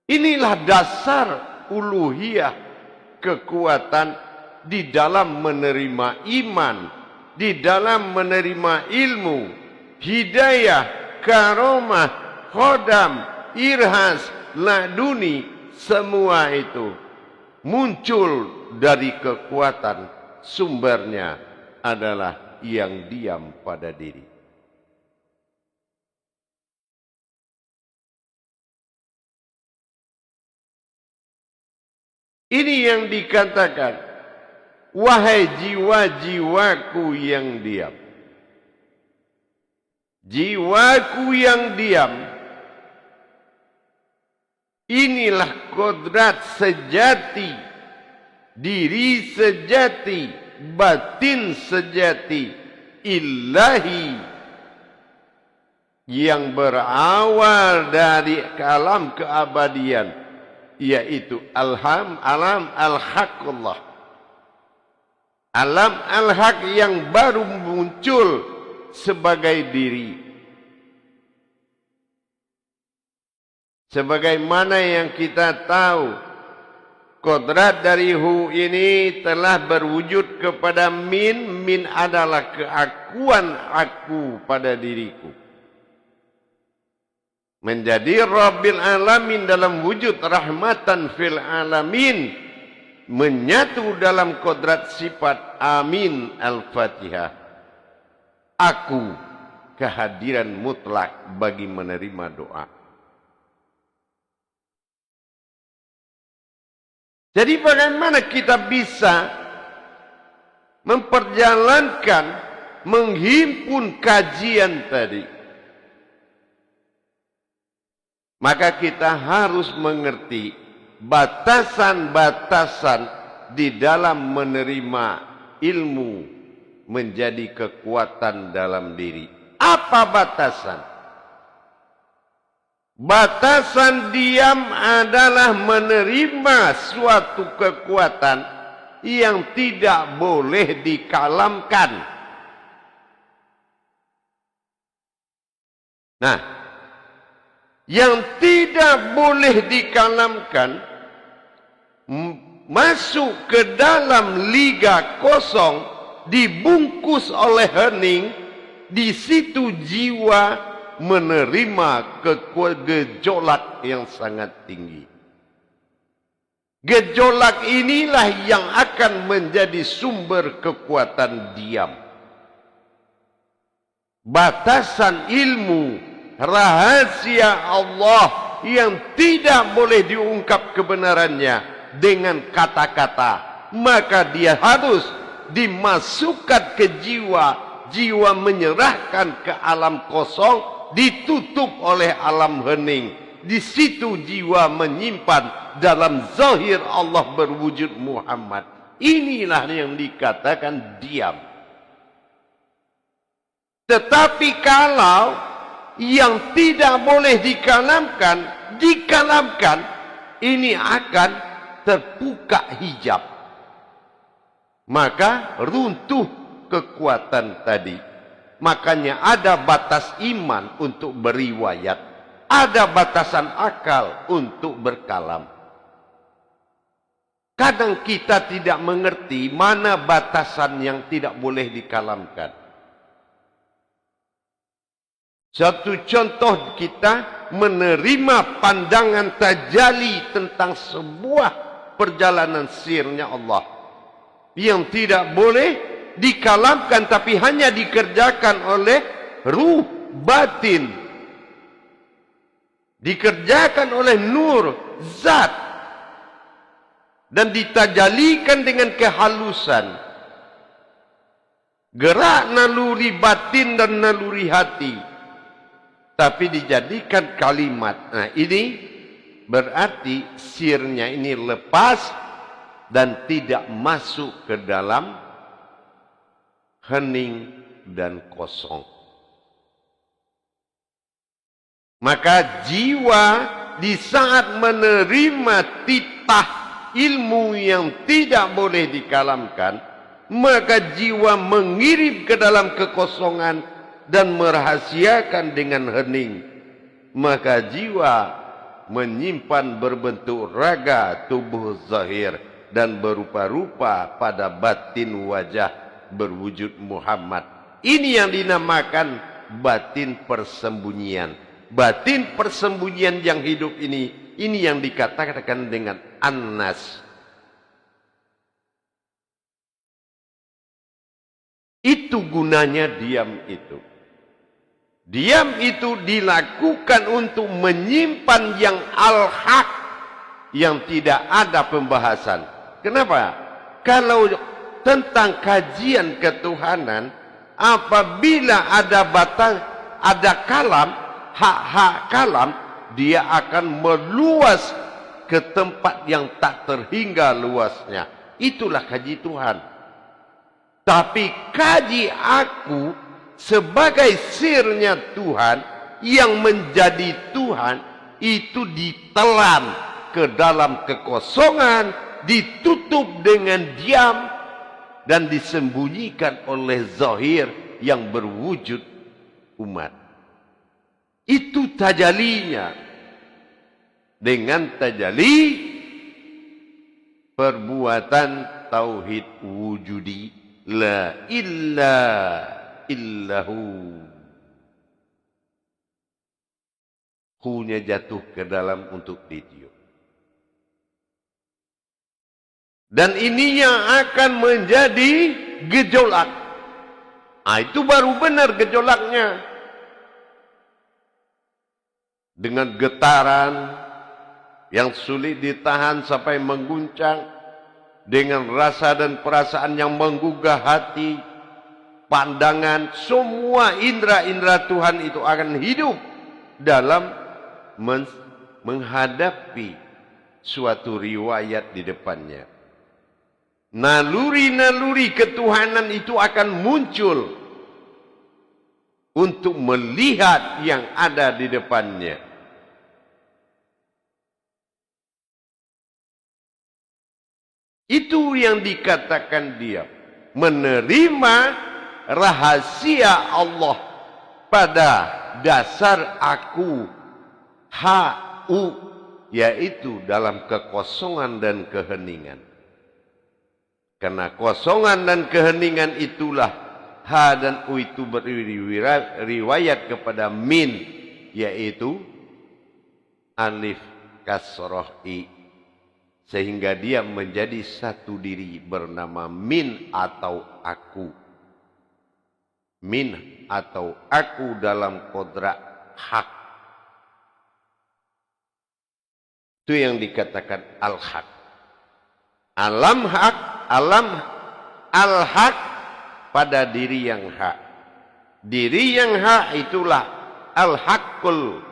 Inilah dasar uluhiyah, kekuatan di dalam menerima iman, di dalam menerima ilmu, hidayah, karomah, khodam, irhas, laduni, semua itu muncul dari kekuatan, sumbernya adalah yang diam pada diri. Ini yang dikatakan, wahai jiwa-jiwaku yang diam. Jiwaku yang diam, inilah kodrat sejati, diri sejati, batin sejati, ilahi, yang berawal dari alam keabadian, yaitu alam al-haqqullah. Alam al-haq yang baru muncul sebagai diri. Sebagaimana yang kita tahu, kodrat dari hu ini telah berwujud kepada min. Min adalah keakuan aku pada diriku. Menjadi Rabbil Alamin dalam wujud rahmatan fil alamin, menyatu dalam kodrat sifat amin al-fatihah. Aku kehadiran mutlak bagi menerima doa. Jadi bagaimana kita bisa memperjalankan, menghimpun kajian tadi? Maka kita harus mengerti batasan-batasan di dalam menerima ilmu menjadi kekuatan dalam diri. Apa batasan? Batasan diam adalah menerima suatu kekuatan yang tidak boleh dikalamkan. Nah, yang tidak boleh dikalamkan masuk ke dalam liga kosong, dibungkus oleh hening, di situ jiwa menerima gejolak yang sangat tinggi. Gejolak inilah yang akan menjadi sumber kekuatan diam. Batasan ilmu, rahasia Allah yang tidak boleh diungkap kebenarannya dengan kata-kata, maka dia harus dimasukkan ke jiwa. Jiwa menyerahkan ke alam kosong, ditutup oleh alam hening. Di situ jiwa menyimpan dalam zahir Allah berwujud Muhammad. Inilah yang dikatakan diam. Tetapi kalau yang tidak boleh dikalamkan, ini akan terbuka hijab. Maka runtuh kekuatan tadi. Makanya ada batas iman untuk beriwayat. Ada batasan akal untuk berkalam. Kadang kita tidak mengerti mana batasan yang tidak boleh dikalamkan. Satu contoh, kita menerima pandangan tajali tentang sebuah perjalanan sirnya Allah yang tidak boleh dikalamkan, tapi hanya dikerjakan oleh ruh batin, dikerjakan oleh nur zat, dan ditajalikan dengan kehalusan gerak naluri batin dan naluri hati, tapi dijadikan kalimat. Nah, ini berarti sirnya ini lepas dan tidak masuk ke dalam hening dan kosong. Maka jiwa di saat menerima titah ilmu yang tidak boleh dikalamkan, maka jiwa mengirim ke dalam kekosongan dan merahasiakan dengan hening. Maka jiwa menyimpan berbentuk raga tubuh zahir dan berupa-rupa pada batin wajah berwujud Muhammad. Ini yang dinamakan batin persembunyian. Batin persembunyian yang hidup ini yang dikatakan dengan An-Nas. Itu gunanya diam itu. Diam itu dilakukan untuk menyimpan yang al-haq, yang tidak ada pembahasan. Kenapa? Kalau tentang kajian ketuhanan, apabila ada batas, ada kalam, hak-hak kalam, dia akan meluas ke tempat yang tak terhingga luasnya. Itulah kaji Tuhan. Tapi kaji aku sebagai sirnya Tuhan yang menjadi Tuhan itu ditelan ke dalam kekosongan, ditutup dengan diam dan disembunyikan oleh zahir yang berwujud umat. Itu tajalinya. Dengan tajali perbuatan tauhid wujudi, la ilaha illahu. Hunya jatuh ke dalam untuk ditiup. Dan ini yang akan menjadi gejolak. Itu baru benar gejolaknya. Dengan getaran yang sulit ditahan sampai mengguncang. Dengan rasa dan perasaan yang menggugah hati. Pandangan, semua indera-indera Tuhan itu akan hidup dalam menghadapi suatu riwayat di depannya. Naluri-naluri ketuhanan itu akan muncul untuk melihat yang ada di depannya. Itu yang dikatakan dia menerima rahasia Allah pada dasar aku, HU, yaitu dalam kekosongan dan keheningan. Karena kosongan dan keheningan itulah H dan U itu beriwayat kepada min, yaitu alif kasroh I. Sehingga dia menjadi satu diri bernama min atau aku. Min atau aku dalam kodrak hak. Itu yang dikatakan al-haq. Alam hak, alam al-haq pada diri yang hak. Diri yang hak itulah al-haqqul,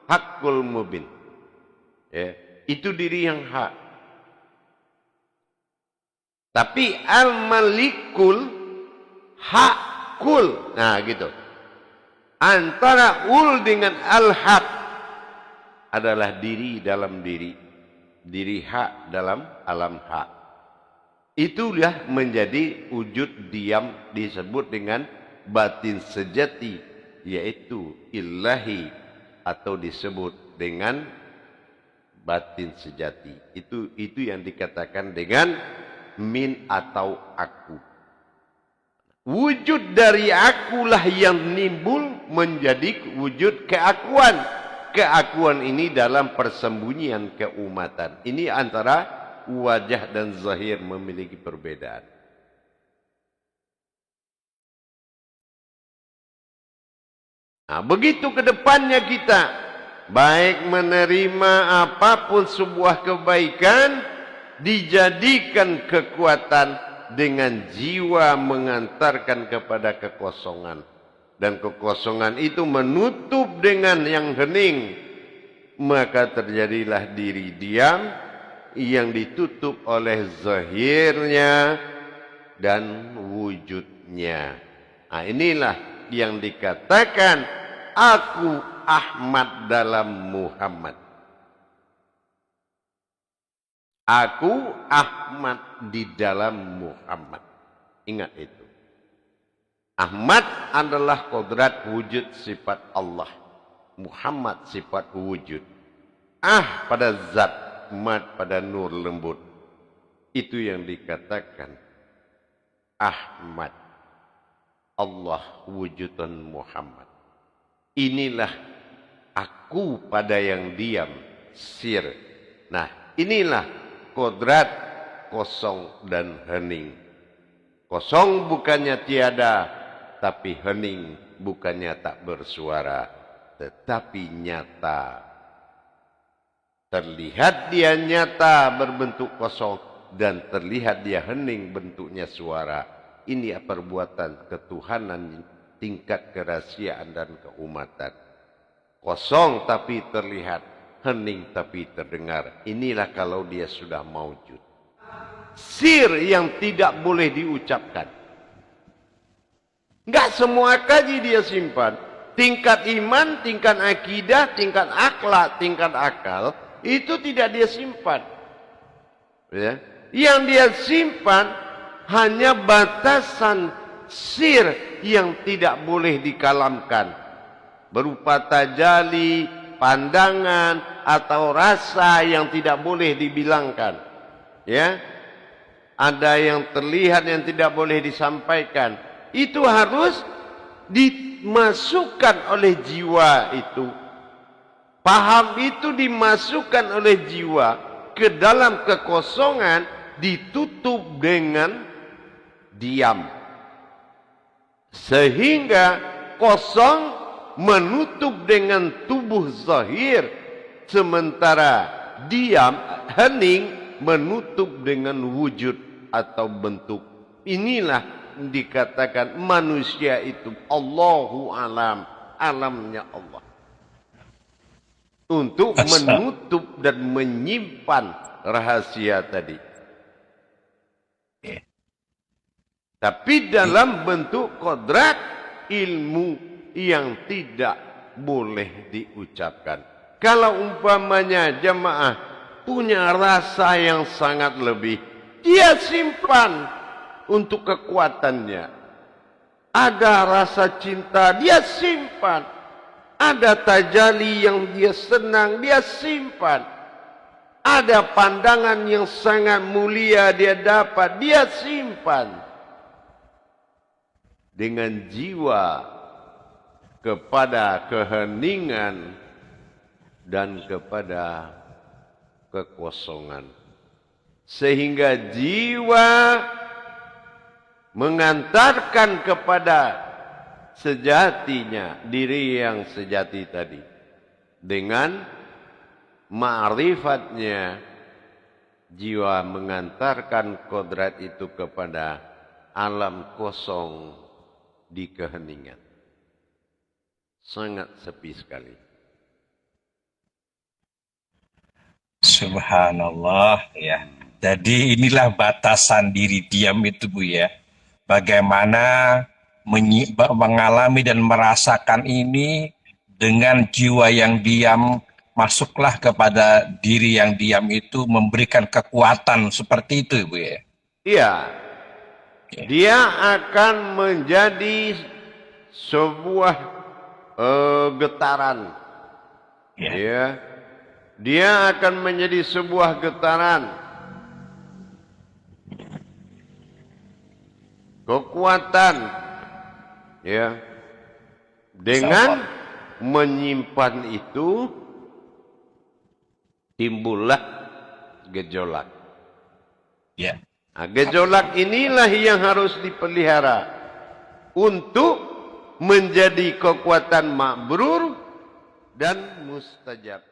haqqul mubin. Ya, itu diri yang hak. Tapi al-malikul hakul. Nah gitu. Antara ul dengan al-haq adalah diri dalam diri. Diri hak dalam alam hak. Itulah menjadi wujud diam disebut dengan batin sejati. Yaitu ilahi. Atau disebut dengan batin sejati. Itu yang dikatakan dengan min atau aku. Wujud dari akulah yang nimbul menjadi wujud keakuan. Keakuan ini dalam persembunyian keumatan. Ini antara wajah dan zahir memiliki perbedaan. Nah, begitu ke depannya kita baik menerima apapun sebuah kebaikan dijadikan kekuatan dengan jiwa mengantarkan kepada kekosongan. Dan kekosongan itu menutup dengan yang hening. Maka terjadilah diri diam yang ditutup oleh zahirnya dan wujudnya. Nah, inilah yang dikatakan aku Ahmad dalam Muhammad. Aku Ahmad di dalam Muhammad. Ingat itu. Ahmad adalah kodrat wujud sifat Allah. Muhammad sifat wujud. pada zat, mat pada nur lembut. Itu yang dikatakan Ahmad. Allah wujudan Muhammad. Inilah aku pada yang diam, sir. Nah, inilah kodrat kosong dan hening. Kosong bukannya tiada, tapi hening bukannya tak bersuara, tetapi nyata. Terlihat dia nyata berbentuk kosong dan terlihat dia hening bentuknya suara. Ini perbuatan ketuhanan tingkat kerahasiaan dan keumatan. Kosong tapi terlihat, hening tapi terdengar. Inilah kalau dia sudah maujud. Sir yang tidak boleh diucapkan. Enggak semua kaji dia simpan. Tingkat iman, tingkat akidah, tingkat akhlak, tingkat akal, itu tidak dia simpan. Ya. Yang dia simpan hanya batasan sir yang tidak boleh dikalamkan. Berupa tajali, pandangan, atau rasa yang tidak boleh dibilangkan. Ya. Ada yang terlihat yang tidak boleh disampaikan. Itu harus dimasukkan oleh jiwa itu. Paham itu dimasukkan oleh jiwa ke dalam kekosongan, ditutup dengan diam. Sehingga kosong menutup dengan tubuh zahir. Sementara diam, hening menutup dengan wujud atau bentuk. Inilah dikatakan manusia itu Allahu alam, alamnya Allah. Untuk menutup dan menyimpan rahasia tadi. Tapi dalam bentuk kodrat ilmu yang tidak boleh diucapkan. Kalau umpamanya jemaah punya rasa yang sangat lebih, dia simpan untuk kekuatannya. Ada rasa cinta, dia simpan. Ada tajali yang dia senang, dia simpan. Ada pandangan yang sangat mulia dia dapat, dia simpan. Dengan jiwa kepada keheningan dan kepada kekosongan. Sehingga jiwa mengantarkan kepada sejatinya, diri yang sejati tadi. Dengan ma'rifatnya, jiwa mengantarkan kodrat itu kepada alam kosong di keheningan. Sangat sepi sekali. Subhanallah ya. Jadi inilah batasan diri diam itu Bu ya. Bagaimana mengalami dan merasakan ini dengan jiwa yang diam, masuklah kepada diri yang diam itu memberikan kekuatan seperti itu Bu ya. Iya. Dia akan menjadi sebuah getaran. Ya. Dia akan menjadi sebuah getaran. Kekuatan. Ya. Dengan menyimpan itu timbullah gejolak. Ya. Nah, gejolak inilah yang harus dipelihara untuk menjadi kekuatan mabrur dan mustajab.